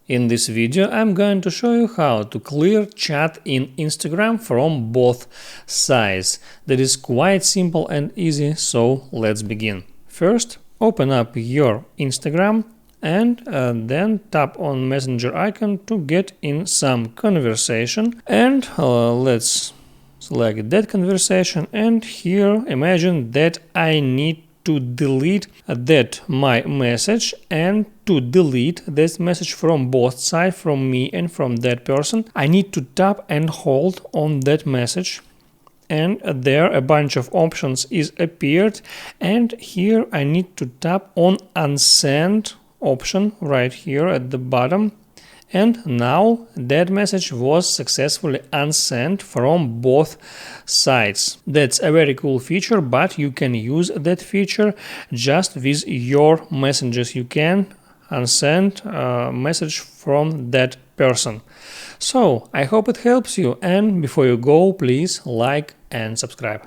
In this video, I'm going to show you how to clear chat in Instagram from both sides. That is quite simple and easy, so let's begin. First, open up your Instagram and then tap on messenger icon to get in some conversation, and let's select that conversation, and here imagine that I need to delete that my message, and to delete this message from both sides, from me and from that person, I need to tap and hold on that message, and there a bunch of options is appeared, and here I need to tap on unsend option right here at the bottom, and now that message was successfully unsent from both sides. That's a very cool feature, but you can use that feature just with your messages. You can unsend a message from that person. So I hope it helps you, and before you go, please like and subscribe.